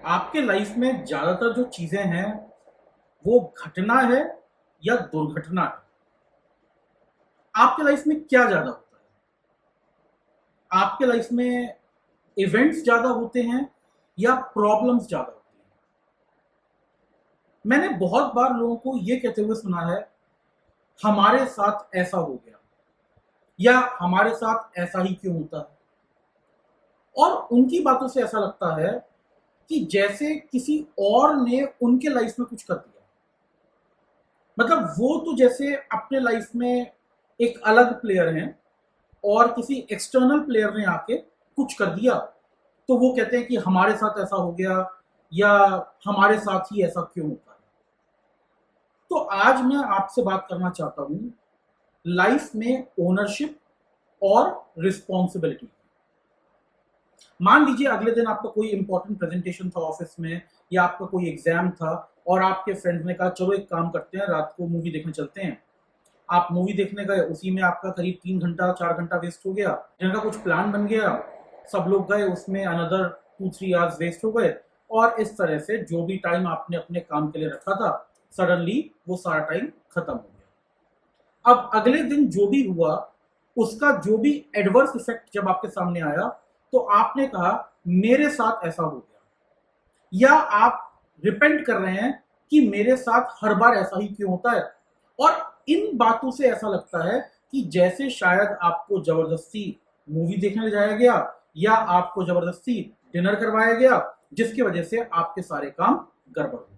आपके लाइफ में ज्यादातर जो चीजें हैं वो घटना है या दुर्घटना है। आपके लाइफ में क्या ज्यादा होता है? आपके लाइफ में इवेंट्स ज्यादा होते हैं या प्रॉब्लम्स ज्यादा होती हैं? मैंने बहुत बार लोगों को ये कहते हुए सुना है, हमारे साथ ऐसा हो गया या हमारे साथ ऐसा ही क्यों होता है। और उनकी बातों से ऐसा लगता है कि जैसे किसी और ने उनके लाइफ में कुछ कर दिया। मतलब वो तो जैसे अपने लाइफ में एक अलग प्लेयर हैं और किसी एक्सटर्नल प्लेयर ने आके कुछ कर दिया, तो वो कहते हैं कि हमारे साथ ऐसा हो गया या हमारे साथ ही ऐसा क्यों होता है। तो आज मैं आपसे बात करना चाहता हूं लाइफ में ओनरशिप और रिस्पॉन्सिबिलिटी। मान लीजिए अगले दिन आपका कोई इंपॉर्टेंट प्रेजेंटेशन था ऑफिस में या आपका कोई एग्जाम था और आपके फ्रेंड्स ने कहा चलो एक काम करते हैं, रात को मूवी देखने चलते हैं। आप मूवी देखने गए, उसी में आपका करीब 3 घंटा 4 घंटा वेस्ट हो गया। जिनका कुछ प्लान बन गया, सब लोग गए, उसमें अनदर 2-3 आवर्स वेस्ट हो गए। और इस तरह से जो भी टाइम आपने अपने काम के लिए रखा था, सडनली वो सारा टाइम खत्म हो गया। अब अगले दिन जो भी हुआ, उसका जो भी एडवर्स इफेक्ट जब आपके सामने आया, तो आपने कहा मेरे साथ ऐसा हो गया, या आप रिपेंट कर रहे हैं कि मेरे साथ हर बार ऐसा ही क्यों होता है। और इन बातों से ऐसा लगता है कि जैसे शायद आपको जबरदस्ती मूवी देखने ले जाया गया या आपको जबरदस्ती डिनर करवाया गया, जिसकी वजह से आपके सारे काम गड़बड़ हो।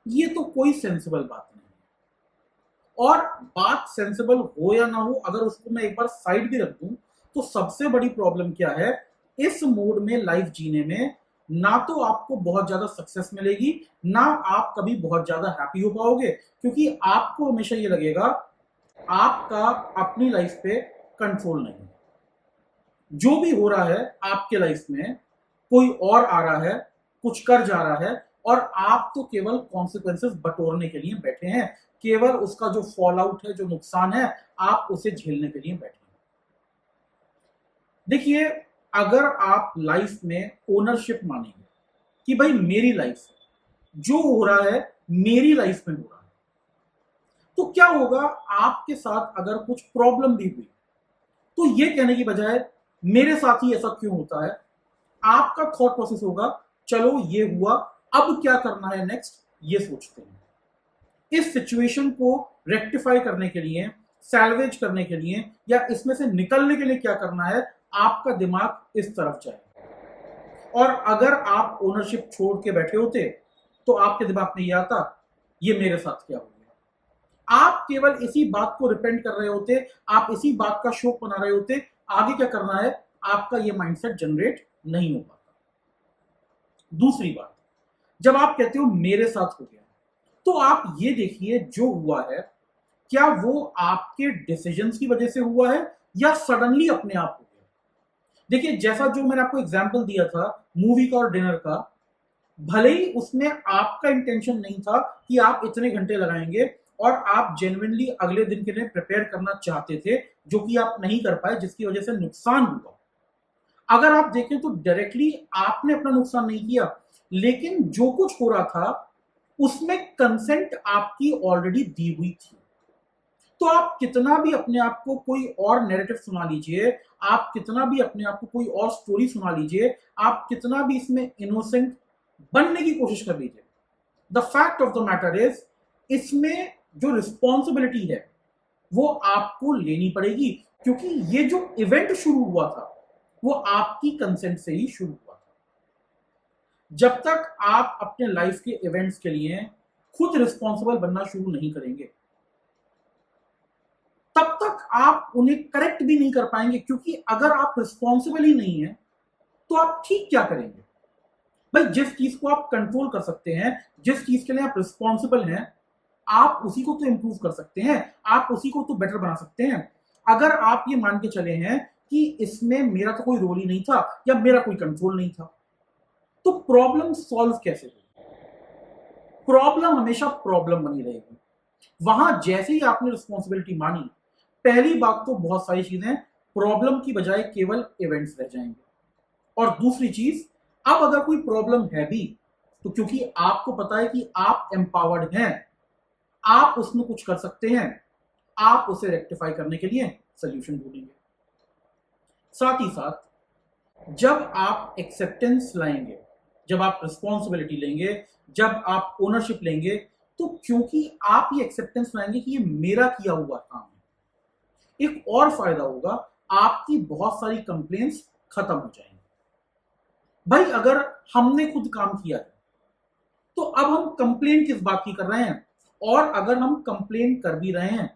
ये तो कोई सेंसिबल बात नहीं है। और बात सेंसिबल हो या ना हो, अगर उसको मैं एक बार साइड भी रख दूं, तो सबसे बड़ी प्रॉब्लम क्या है, इस मोड में लाइफ जीने में ना तो आपको बहुत ज्यादा सक्सेस मिलेगी, ना आप कभी बहुत ज्यादा हैप्पी हो पाओगे, क्योंकि आपको हमेशा ये लगेगा आपका अपनी लाइफ पे कंट्रोल नहीं है। जो भी हो रहा है आपके लाइफ में, कोई और आ रहा है, कुछ कर जा रहा है, और आप तो केवल कॉन्सिक्वेंसेस बटोरने के लिए बैठे हैं। केवल उसका जो फॉल आउट है, जो नुकसान है, आप उसे झेलने के लिए बैठे हैं। देखिए, अगर आप लाइफ में ओनरशिप मानेंगे कि भाई मेरी लाइफ है, जो हो रहा है मेरी लाइफ में हो रहा है, तो क्या होगा, आपके साथ अगर कुछ प्रॉब्लम भी हुई, तो ये कहने की बजाय मेरे साथ ही ऐसा क्यों होता है, आपका थॉट प्रोसेस होगा चलो ये हुआ, अब क्या करना है नेक्स्ट, ये सोचते हैं। इस सिचुएशन को रेक्टिफाई करने के लिए, सैल्वेज करने के लिए, या इसमें से निकलने के लिए क्या करना है, आपका दिमाग इस तरफ जाए। और अगर आप ओनरशिप छोड़ के बैठे होते, तो आपके दिमाग में यह आता ये मेरे साथ क्या हो गया। आप केवल इसी बात को रिपेंड कर रहे होते, आप इसी बात का शोक बना रहे होते, आगे क्या करना है आपका ये माइंडसेट जनरेट नहीं हो पाता। दूसरी बात, जब आप कहते हो मेरे साथ हो गया, तो आप ये देखिए जो हुआ है, क्या वो आपके डिसीजंस की वजह से हुआ है या सडनली अपने आप हो गया। देखिए, जैसा जो मैंने आपको एग्जांपल दिया था मूवी का और डिनर का, भले ही उसमें आपका इंटेंशन नहीं था कि आप इतने घंटे लगाएंगे और आप जेन्युइनली अगले दिन के लिए प्रिपेयर करना चाहते थे, जो कि आप नहीं कर पाए, जिसकी वजह से नुकसान हुआ। अगर आप देखें तो डायरेक्टली आपने अपना नुकसान नहीं किया, लेकिन जो कुछ हो रहा था उसमें कंसेंट आपकी ऑलरेडी दी हुई थी। तो आप कितना भी अपने आप को कोई और नैरेटिव सुना लीजिए, आप कितना भी अपने आप को कोई और स्टोरी सुना लीजिए, आप कितना भी इसमें इनोसेंट बनने की कोशिश कर लीजिए, the fact of the matter is, इसमें जो रिस्पॉन्सिबिलिटी है वो आपको लेनी पड़ेगी, क्योंकि ये जो इवेंट शुरू हुआ था वो आपकी कंसेंट से ही शुरू हुआ था। जब तक आप अपने लाइफ के इवेंट्स के लिए खुद रिस्पॉन्सिबल बनना शुरू नहीं करेंगे, तब तक आप उन्हें करेक्ट भी नहीं कर पाएंगे, क्योंकि अगर आप रिस्पॉन्सिबल ही नहीं है तो आप ठीक क्या करेंगे। भाई, जिस चीज को आप कंट्रोल कर सकते हैं, जिस चीज के लिए आप रिस्पॉन्सिबल हैं, आप उसी को तो इंप्रूव कर सकते हैं, आप उसी को तो बेटर बना सकते हैं। अगर आप ये मान के चले हैं कि इसमें मेरा तो कोई रोल ही नहीं था या मेरा कोई कंट्रोल नहीं था, तो प्रॉब्लम सॉल्व कैसे होगी। प्रॉब्लम हमेशा प्रॉब्लम बनी रहेगी। वहां जैसे ही आपने रिस्पॉन्सिबिलिटी मानी, पहली बात तो बहुत सारी चीजें प्रॉब्लम की बजाय केवल इवेंट्स रह जाएंगे। और दूसरी चीज, अब अगर कोई प्रॉब्लम है भी तो क्योंकि आपको पता है कि आप एम्पावर्ड हैं, आप उसमें कुछ कर सकते हैं, आप उसे रेक्टिफाई करने के लिए सोल्यूशन ढूंढेंगे। साथ ही साथ जब आप एक्सेप्टेंस लाएंगे, जब आप रिस्पॉन्सिबिलिटी लेंगे, जब आप ओनरशिप लेंगे, तो क्योंकि आप ये एक्सेप्टेंस लाएंगे कि ये मेरा किया हुआ काम है, एक और फायदा होगा, आपकी बहुत सारी कंप्लेंट्स खत्म हो जाएंगी। भाई अगर हमने खुद काम किया है तो अब हम कंप्लेन किस बात की कर रहे हैं, और अगर हम कंप्लेन कर भी रहे हैं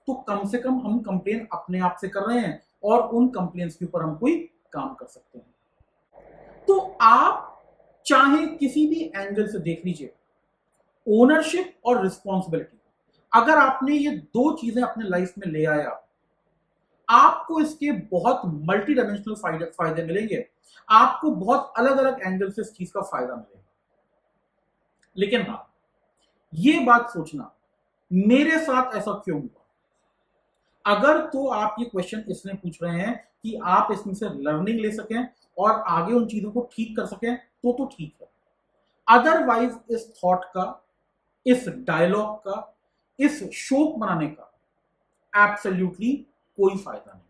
तो कम से कम हम कंप्लेन अपने आप से कर रहे हैं और उन कंप्लेंट्स के ऊपर हम कोई काम कर सकते हैं। तो आप चाहे किसी भी एंगल से देख लीजिए, ओनरशिप और रिस्पॉन्सिबिलिटी, अगर आपने ये दो चीजें अपने लाइफ में ले आया, आपको इसके बहुत मल्टी डायमेंशनल फायदे मिलेंगे, आपको बहुत अलग अलग एंगल से इस चीज का फायदा मिलेगा। लेकिन हाँ, ये बात सोचना मेरे साथ ऐसा क्यों हुआ, अगर तो आप ये क्वेश्चन इसलिए पूछ रहे हैं कि आप इसमें से लर्निंग ले सकें और आगे उन चीजों को ठीक कर सकें, तो ठीक है। अदरवाइज इस थॉट का, इस डायलॉग का, इस शोक मनाने का एब्सोल्युटली कोई फायदा नहीं।